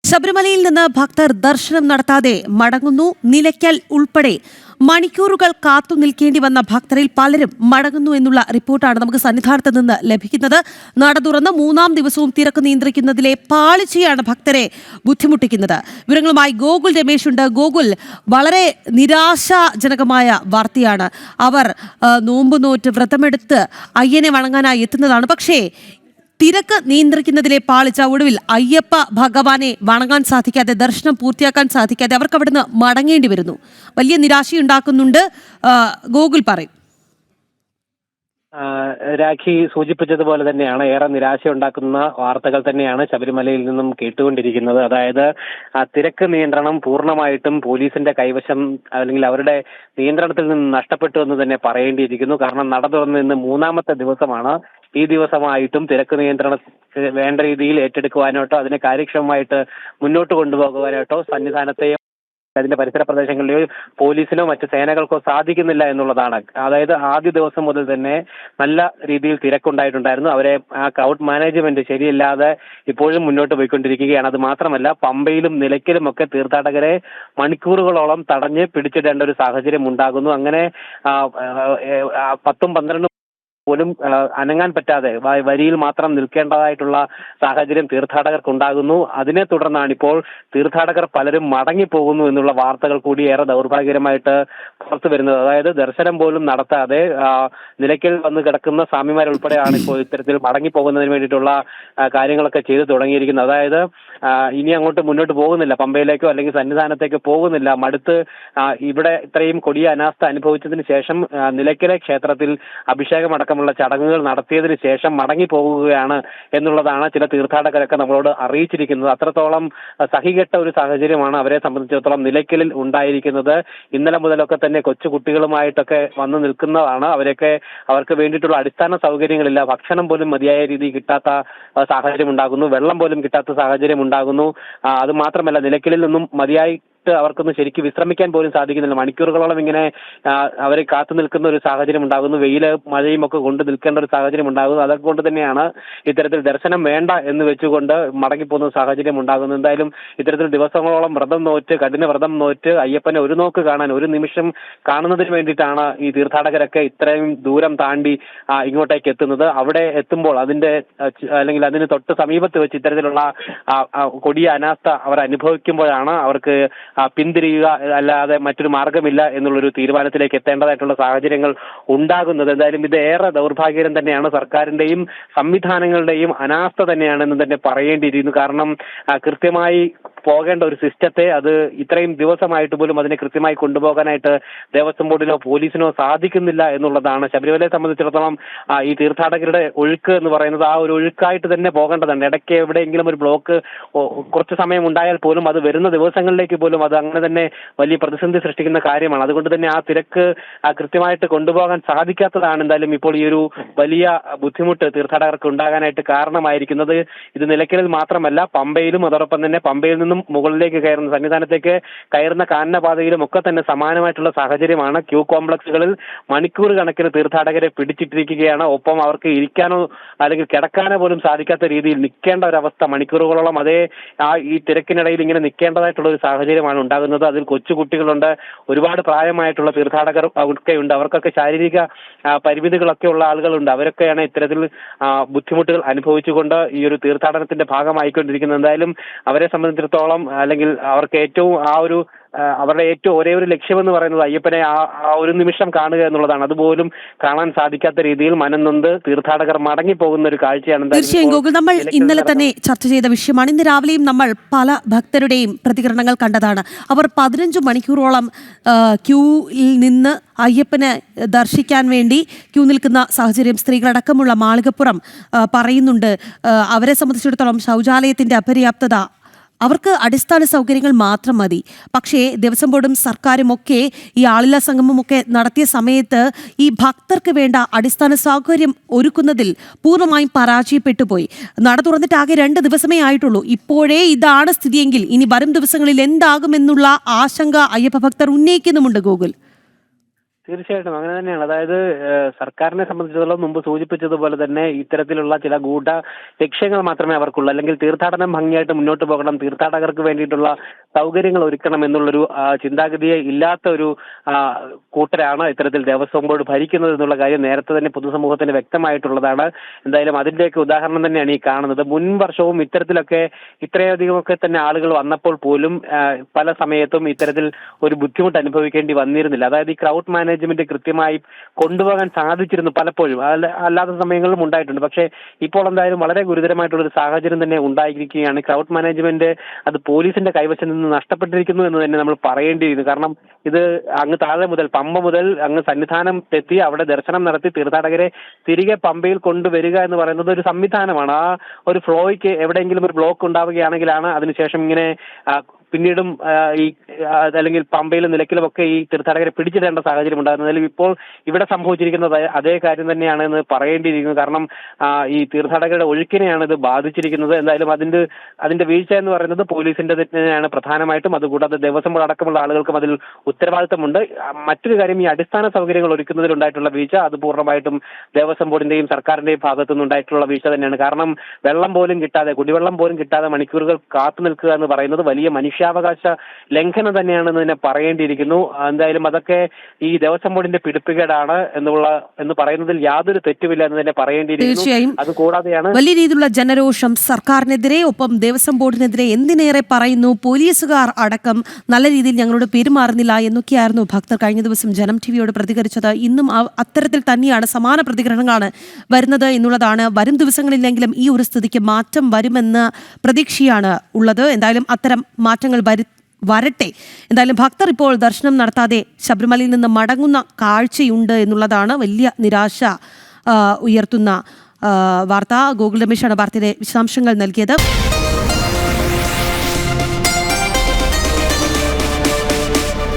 ശബരിമലയിൽ നിന്ന് ഭക്തർ ദർശനം നടത്താതെ മടങ്ങുന്നു. നിലയ്ക്കൽ ഉൾപ്പെടെ മണിക്കൂറുകൾ കാത്തു നിൽക്കേണ്ടി വന്ന ഭക്തരിൽ പലരും മടങ്ങുന്നു എന്നുള്ള റിപ്പോർട്ടാണ് നമുക്ക് സന്നിധാനത്ത് നിന്ന് ലഭിക്കുന്നത്. നട തുറന്ന് മൂന്നാം ദിവസവും തിരക്ക് നിയന്ത്രിക്കുന്നതിലെ പാളിച്ചയാണ് ഭക്തരെ ബുദ്ധിമുട്ടിക്കുന്നത്. വിവരങ്ങളുമായി ഗോകുൽ രമേശ് ഉണ്ട്. ഗോകുൽ, വളരെ നിരാശാജനകമായ വാർത്തയാണ്. അവർ നോമ്പ് നോറ്റ് വ്രതമെടുത്ത് അയ്യനെ വണങ്ങാനായി എത്തുന്നതാണ്. പക്ഷേ തിരക്ക് നിയന്ത്രിക്കുന്നതിലെ പാളിച്ച ഒടുവിൽ അയ്യപ്പ ഭഗവാനെ വണങ്ങാൻ സാധിക്കാതെ, ദർശനം പൂർത്തിയാക്കാൻ സാധിക്കാതെ അവർക്ക് അവിടുന്ന് മടങ്ങേണ്ടി വരുന്നു. വലിയ നിരാശയുണ്ടാക്കുന്നുണ്ട്. ഗോകുൽ പറയും. രാഖി സൂചിപ്പിച്ചതുപോലെ തന്നെയാണ്, ഏറെ നിരാശയുണ്ടാക്കുന്ന വാർത്തകൾ തന്നെയാണ് ശബരിമലയിൽ നിന്നും കേട്ടുകൊണ്ടിരിക്കുന്നത്. അതായത് തിരക്ക് നിയന്ത്രണം പൂർണ്ണമായിട്ടും പോലീസിന്റെ കൈവശം അല്ലെങ്കിൽ അവരുടെ നിയന്ത്രണത്തിൽ നിന്ന് നഷ്ടപ്പെട്ടു എന്ന് തന്നെ പറയേണ്ടിയിരിക്കുന്നു. കാരണം നട തുറന്ന് ഇന്ന് മൂന്നാമത്തെ ദിവസമാണ്. ഈ ദിവസമായിട്ടും തിരക്ക് നിയന്ത്രണം വേണ്ട രീതിയിൽ ഏറ്റെടുക്കുവാനായിട്ടോ അതിനെ കാര്യക്ഷമമായിട്ട് മുന്നോട്ട് കൊണ്ടുപോകുവാനായിട്ടോ സന്നിധാനത്തെയോ അതിന്റെ പരിസര പ്രദേശങ്ങളിലെയോ പോലീസിനോ മറ്റ് സേനകൾക്കോ സാധിക്കുന്നില്ല എന്നുള്ളതാണ്. അതായത് ആദ്യ ദിവസം മുതൽ തന്നെ നല്ല രീതിയിൽ തിരക്കുണ്ടായിട്ടുണ്ടായിരുന്നു. അവരെ ആ ക്രൗഡ് മാനേജ്മെന്റ് ശരിയല്ലാതെ ഇപ്പോഴും മുന്നോട്ട് പോയിക്കൊണ്ടിരിക്കുകയാണ്. അത് മാത്രമല്ല, പമ്പയിലും നിലയ്ക്കലും ഒക്കെ തീർത്ഥാടകരെ മണിക്കൂറുകളോളം തടഞ്ഞ് പിടിച്ചിടേണ്ട ഒരു സാഹചര്യം ഉണ്ടാകുന്നു. അങ്ങനെ 10-12 പോലും അനങ്ങാൻ പറ്റാതെ വരിയിൽ മാത്രം നിൽക്കേണ്ടതായിട്ടുള്ള സാഹചര്യം തീർത്ഥാടകർക്ക് ഉണ്ടാകുന്നു. അതിനെ തുടർന്നാണ് ഇപ്പോൾ തീർത്ഥാടകർ പലരും മടങ്ങിപ്പോകുന്നു എന്നുള്ള വാർത്തകൾ കൂടി ഏറെ ദൗർഭാഗ്യകരമായിട്ട് പുറത്തു വരുന്നത്. അതായത് ദർശനം പോലും നടത്താതെ നിലയ്ക്കൽ വന്ന് കിടക്കുന്ന സ്വാമിമാരുൾപ്പെടെയാണ് ഇപ്പോൾ ഇത്തരത്തിൽ മടങ്ങിപ്പോകുന്നതിന് വേണ്ടിയിട്ടുള്ള കാര്യങ്ങളൊക്കെ ചെയ്തു തുടങ്ങിയിരിക്കുന്നത്. അതായത് ഇനി അങ്ങോട്ട് മുന്നോട്ട് പോകുന്നില്ല, പമ്പയിലേക്കോ അല്ലെങ്കിൽ സന്നിധാനത്തേക്കോ പോകുന്നില്ല. മടുത്ത് ഇവിടെ ഇത്രയും കൊടിയ അനാസ്ഥ അനുഭവിച്ചതിന് ശേഷം നിലയ്ക്കലെ ക്ഷേത്രത്തിൽ അഭിഷേകം ഉള്ള ചടങ്ങുകൾ നടത്തിയതിനു ശേഷം മടങ്ങി പോകുകയാണ് എന്നുള്ളതാണ് ചില തീർത്ഥാടകരൊക്കെ നമ്മളോട് അറിയിച്ചിരിക്കുന്നത്. അത്രത്തോളം സഹികെട്ട ഒരു സാഹചര്യമാണ് അവരെ സംബന്ധിച്ചിടത്തോളം നിലയ്ക്കലിൽ ഉണ്ടായിരിക്കുന്നത്. ഇന്നലെ മുതലൊക്കെ തന്നെ കൊച്ചു കുട്ടികളുമായിട്ടൊക്കെ വന്നു നിൽക്കുന്നതാണ്. അവർക്ക് വേണ്ടിയിട്ടുള്ള അടിസ്ഥാന സൗകര്യങ്ങളില്ല. ഭക്ഷണം പോലും മതിയായ രീതിയിൽ കിട്ടാത്ത സാഹചര്യം ഉണ്ടാകുന്നു. വെള്ളം പോലും കിട്ടാത്ത സാഹചര്യം ഉണ്ടാകുന്നു. അത് മാത്രമല്ല, നിലയ്ക്കലിൽ നിന്നും മതിയായി അവർക്കൊന്ന് ശരിക്കും വിശ്രമിക്കാൻ പോലും സാധിക്കുന്നില്ല. മണിക്കൂറുകളോളം ഇങ്ങനെ അവരെ കാത്തു നിൽക്കുന്ന ഒരു സാഹചര്യം ഉണ്ടാകുന്നു. വെയില് മഴയും ഒക്കെ കൊണ്ട് നിൽക്കേണ്ട ഒരു സാഹചര്യം ഉണ്ടാകുന്നു. അതുകൊണ്ട് തന്നെയാണ് ഇത്തരത്തിൽ ദർശനം വേണ്ട എന്ന് വെച്ചുകൊണ്ട് മടങ്ങിപ്പോകുന്ന സാഹചര്യം ഉണ്ടാകുന്നത്. എന്തായാലും ഇത്തരത്തിൽ ദിവസങ്ങളോളം കഠിന വ്രതം നോറ്റ് അയ്യപ്പനെ ഒരു നോക്ക് കാണാൻ, ഒരു നിമിഷം കാണുന്നതിന് വേണ്ടിയിട്ടാണ് ഈ തീർത്ഥാടകരൊക്കെ ഇത്രയും ദൂരം താണ്ടി ഇങ്ങോട്ടേക്ക് എത്തുന്നത്. അവിടെ എത്തുമ്പോൾ അല്ലെങ്കിൽ അതിന് തൊട്ട് സമീപത്ത് വെച്ച് ഇത്തരത്തിലുള്ള കൊടിയ അനാസ്ഥ അവർ അനുഭവിക്കുമ്പോഴാണ് അവർക്ക് പിന്തിരിയുക അല്ലാതെ മറ്റൊരു മാർഗമില്ല എന്നുള്ളൊരു തീരുമാനത്തിലേക്ക് എത്തേണ്ടതായിട്ടുള്ള സാഹചര്യങ്ങൾ ഉണ്ടാകുന്നത്. എന്തായാലും ഇത് ഏറെ ദൗർഭാഗ്യം തന്നെയാണ്. സർക്കാരിന്റെയും സംവിധാനങ്ങളുടെയും അനാസ്ഥ തന്നെയാണെന്ന് തന്നെ പറയേണ്ടിയിരിക്കുന്നു. കാരണം കൃത്യമായി പോകേണ്ട ഒരു സിസ്റ്റത്തെ അത് ഇത്രയും ദിവസമായിട്ട് പോലും അതിനെ കൃത്യമായി കൊണ്ടുപോകാനായിട്ട് ദേവസ്വം ബോർഡിനോ പോലീസിനോ സാധിക്കുന്നില്ല എന്നുള്ളതാണ്. ശബരിമലയെ സംബന്ധിച്ചിടത്തോളം ഈ തീർത്ഥാടകരുടെ ഒഴുക്ക് എന്ന് പറയുന്നത് ആ ഒരു ഒഴുക്കായിട്ട് തന്നെ പോകേണ്ടതുണ്ട്. ഇടയ്ക്ക് എവിടെയെങ്കിലും ഒരു ബ്ലോക്ക് കുറച്ച് സമയം ഉണ്ടായാൽ പോലും അത് വരുന്ന ദിവസങ്ങളിലേക്ക് പോലും അത് അങ്ങനെ തന്നെ വലിയ പ്രതിസന്ധി സൃഷ്ടിക്കുന്ന കാര്യമാണ്. അതുകൊണ്ട് തന്നെ ആ തിരക്ക് കൃത്യമായിട്ട് കൊണ്ടുപോകാൻ സാധിക്കാത്തതാണ് എന്തായാലും ഇപ്പോൾ ഈ ഒരു വലിയ ബുദ്ധിമുട്ട് തീർത്ഥാടകർക്ക് ഉണ്ടാകാനായിട്ട് കാരണമായിരിക്കുന്നത്. ഇത് നിലയ്ക്കലിൽ മാത്രമല്ല, പമ്പയിലും അതോടൊപ്പം തന്നെ പമ്പയിൽ നിന്നും മുകളിലേക്ക് കയറുന്ന സന്നിധാനത്തേക്ക് കയറുന്ന കാനനപാതയിലും ഒക്കെ തന്നെ സമാനമായിട്ടുള്ള സാഹചര്യമാണ്. ക്യൂ കോംപ്ലക്സുകളിൽ മണിക്കൂർ കണക്കിന് തീർത്ഥാടകരെ പിടിച്ചിട്ടിരിക്കുകയാണ്. ഒപ്പം അവർക്ക് ഇരിക്കാനോ അല്ലെങ്കിൽ കിടക്കാനോ പോലും സാധിക്കാത്ത രീതിയിൽ നിൽക്കേണ്ട ഒരവസ്ഥ, മണിക്കൂറുകളോളം ഈ തിരക്കിനിടയിൽ ഇങ്ങനെ നിൽക്കേണ്ടതായിട്ടുള്ള ഒരു സാഹചര്യമാണ് ഉണ്ടാകുന്നത്. അതിൽ കൊച്ചുകുട്ടികളുണ്ട്, ഒരുപാട് പ്രായമായിട്ടുള്ള തീർത്ഥാടകർ ഒക്കെ ഉണ്ട്. അവർക്കൊക്കെ ശാരീരിക പരിമിതികളൊക്കെ ഉള്ള ആളുകളുണ്ട്. അവരൊക്കെയാണ് ഇത്തരത്തിൽ ബുദ്ധിമുട്ടുകൾ അനുഭവിച്ചുകൊണ്ട് ഈ ഒരു തീർത്ഥാടനത്തിന്റെ ഭാഗമായിക്കൊണ്ടിരിക്കുന്നത്. എന്തായാലും അവരെ സംബന്ധിച്ചിടത്തോളം അല്ലെങ്കിൽ അവർക്ക് അവരുടെ ഏറ്റവും ഒരേ ഒരു ലക്ഷ്യമെന്ന് പറയുന്നത് അയ്യപ്പനെ ആ ഒരു നിമിഷം കാണുക എന്നുള്ളതാണ്. അതുപോലും കാണാൻ സാധിക്കാത്ത രീതിയിൽ മനംനൊന്ത് തീർത്ഥാടകർ മടങ്ങിപ്പോകുന്ന ഒരു കാഴ്ചയാണ്. തീർച്ചയായും ഗോകുൽ, നമ്മൾ ഇന്നലെ തന്നെ ചർച്ച ചെയ്ത വിഷയമാണ്. ഇന്ന് രാവിലെയും നമ്മൾ പല ഭക്തരുടെയും പ്രതികരണങ്ങൾ കണ്ടതാണ്. അവർ 15 മണിക്കൂറോളം ക്യൂയിൽ നിന്ന് അയ്യപ്പനെ ദർശിക്കാൻ വേണ്ടി ക്യൂ നിൽക്കുന്ന സാഹചര്യം സ്ത്രീകളടക്കമുള്ള മാളികപ്പുറം പറയുന്നുണ്ട്. അവരെ സംബന്ധിച്ചിടത്തോളം ശൗചാലയത്തിന്റെ അപര്യാപ്തത, അവർക്ക് അടിസ്ഥാന സൗകര്യങ്ങൾ മാത്രം മതി. പക്ഷേ ദേവസ്വം ബോർഡും സർക്കാരും ഒക്കെ ഈ ആളില്ലാ സംഗമമൊക്കെ നടത്തിയ സമയത്ത് ഈ ഭക്തർക്ക് വേണ്ട അടിസ്ഥാന സൗകര്യം ഒരുക്കുന്നതിൽ പൂർണ്ണമായും പരാജയപ്പെട്ടു പോയി. നട തുറന്നിട്ട് ആകെ 2 ദിവസമേ ആയിട്ടുള്ളൂ. ഇപ്പോഴേ ഇതാണ് സ്ഥിതിയെങ്കിൽ ഇനി വരും ദിവസങ്ങളിൽ എന്താകുമെന്നുള്ള ആശങ്ക അയ്യപ്പ ഭക്തർ ഉന്നയിക്കുന്നുമുണ്ട്. ഗോകുൽ, തീർച്ചയായിട്ടും അങ്ങനെ തന്നെയാണ്. അതായത് സർക്കാരിനെ സംബന്ധിച്ചിടത്തോളം മുമ്പ് സൂചിപ്പിച്ചതുപോലെ തന്നെ ഇത്തരത്തിലുള്ള ചില ഗൂഢ ലക്ഷ്യങ്ങൾ മാത്രമേ അവർക്കുള്ളൂ. അല്ലെങ്കിൽ തീർത്ഥാടനം ഭംഗിയായിട്ട് മുന്നോട്ട് പോകണം, തീർത്ഥാടകർക്ക് വേണ്ടിയിട്ടുള്ള സൗകര്യങ്ങൾ ഒരുക്കണം എന്നുള്ളൊരു ചിന്താഗതിയെ ഇല്ലാത്ത ഒരു കൂട്ടരാണ് ഇത്തരത്തിൽ ദേവസ്വം ബോർഡ് ഭരിക്കുന്നത് എന്നുള്ള കാര്യം നേരത്തെ തന്നെ പൊതുസമൂഹത്തിന് വ്യക്തമായിട്ടുള്ളതാണ്. എന്തായാലും അതിന്റെയൊക്കെ ഉദാഹരണം തന്നെയാണ് ഈ കാണുന്നത്. മുൻ വർഷവും ഇത്തരത്തിലൊക്കെ ഇത്രയധികമൊക്കെ തന്നെ ആളുകൾ വന്നപ്പോൾ പോലും പല സമയത്തും ഇത്തരത്തിൽ ഒരു ബുദ്ധിമുട്ട് അനുഭവിക്കേണ്ടി വന്നിരുന്നില്ല. അതായത് ഈ ക്രൗഡ് മാനേജ്മെന്റ് കൃത്യമായി കൊണ്ടുപോകാൻ സാധിച്ചിരുന്നു പലപ്പോഴും, അല്ലാത്ത സമയങ്ങളിലും ഉണ്ടായിട്ടുണ്ട്. പക്ഷേ ഇപ്പോൾ എന്തായാലും വളരെ ഗുരുതരമായിട്ടുള്ള ഒരു സാഹചര്യം തന്നെ ഉണ്ടായിരിക്കുകയാണ്. ക്രൗഡ് മാനേജ്മെന്റ് അത് പോലീസിന്റെ കൈവശം നിന്ന് നഷ്ടപ്പെട്ടിരിക്കുന്നു എന്ന് തന്നെ നമ്മൾ പറയേണ്ടിയിരിക്കുന്നു. കാരണം ഇത് അങ്ങ് താഴെ മുതൽ പമ്പ മുതൽ അങ്ങ് സന്നിധാനം എത്തി അവിടെ ദർശനം നടത്തി തീർത്ഥാടകരെ തിരികെ പമ്പയിൽ കൊണ്ടുവരിക എന്ന് പറയുന്നത് ഒരു സംവിധാനമാണ്. ആ ഒരു ഫ്ലോയ്ക്ക് എവിടെയെങ്കിലും ഒരു ബ്ലോക്ക് ഉണ്ടാവുകയാണെങ്കിലാണ് അതിനുശേഷം ഇങ്ങനെ പിന്നീടും ഈ അല്ലെങ്കിൽ പമ്പയിലും നിലയ്ക്കലും ഒക്കെ ഈ തീർത്ഥാടകരെ പിടിച്ചിടേണ്ട സാഹചര്യം ഉണ്ടാകുന്നത്. ഇപ്പോൾ ഇവിടെ സംഭവിച്ചിരിക്കുന്നത് അതേ കാര്യം തന്നെയാണ് എന്ന് പറയേണ്ടിയിരിക്കുന്നു. കാരണം ഈ തീർത്ഥാടകരുടെ ഒഴുക്കിനെയാണ് ഇത് ബാധിച്ചിരിക്കുന്നത്. എന്തായാലും അതിന്റെ വീഴ്ച എന്ന് പറയുന്നത് പോലീസിന്റെ തന്നെയാണ് പ്രധാനമായിട്ടും. അതുകൂടാതെ ദേവസ്വം ബോർഡ് അടക്കമുള്ള ആളുകൾക്കും അതിൽ ഉത്തരവാദിത്തമുണ്ട്. മറ്റൊരു കാര്യം, ഈ അടിസ്ഥാന സൗകര്യങ്ങൾ ഒരുക്കുന്നതിലുണ്ടായിട്ടുള്ള വീഴ്ച അത് പൂർണ്ണമായിട്ടും ദേവസ്വം ബോർഡിന്റെയും സർക്കാരിന്റെയും ഭാഗത്തു നിന്നുണ്ടായിട്ടുള്ള വീഴ്ച തന്നെയാണ്. കാരണം വെള്ളം പോലും കിട്ടാതെ, കുടിവെള്ളം പോലും കിട്ടാതെ മണിക്കൂറുകൾ കാത്തു നിൽക്കുക എന്ന് പറയുന്നത് വലിയ മനുഷ്യാവകാശ ലംഘനം തന്നെയാണെന്ന് തന്നെ പറയേണ്ടിയിരിക്കുന്നു. എന്തായാലും അതൊക്കെ ഈ ദേവസ്വം ബോർഡിന്റെ പിടിപ്പുകേടാണ് എന്ന് പറയുന്നതിൽ യാതൊരു തെറ്റുമില്ല എന്ന് തന്നെ പറയേണ്ടിയിരിക്കുന്നു. തീർച്ചയായും അത് കൂടാതെയാണ് വലിയ രീതിയിലുള്ള ജനരോഷം സർക്കാരിനെതിരെ, ഒപ്പം ദേവസ്വം ബോർഡിനെതിരെ എന്തിനേറെ പറയുന്നു, പോലീസുകാർ അടക്കം നല്ല രീതിയിൽ ഞങ്ങളോട് പെരുമാറുന്നില്ല എന്നൊക്കെയായിരുന്നു ഭക്തർ കഴിഞ്ഞ ദിവസം ജനം ടിവിയോട് പ്രതികരിച്ചത്. ഇന്നും അത്തരത്തിൽ തന്നെയാണ്, സമാന പ്രതികരണങ്ങളാണ് വരുന്നത് എന്നുള്ളതാണ്. വരും ദിവസങ്ങളിലെങ്കിലും ഈ ഒരു സ്ഥിതിക്ക് മാറ്റം വരുമെന്ന പ്രതീക്ഷയാണ് ഉള്ളത്. എന്തായാലും അത്തരം മാറ്റങ്ങൾ വരട്ടെ. എന്തായാലും ഭക്തർ ഇപ്പോൾ ദർശനം നടത്താതെ ശബരിമലയിൽ നിന്ന് മടങ്ങുന്ന കാഴ്ചയുണ്ട് എന്നുള്ളതാണ് വലിയ നിരാശ ഉയർത്തുന്ന വാർത്ത. ഗോകുൽ രമേശാണ് വാർത്തയുടെ വിശദാംശങ്ങൾ നൽകിയത്.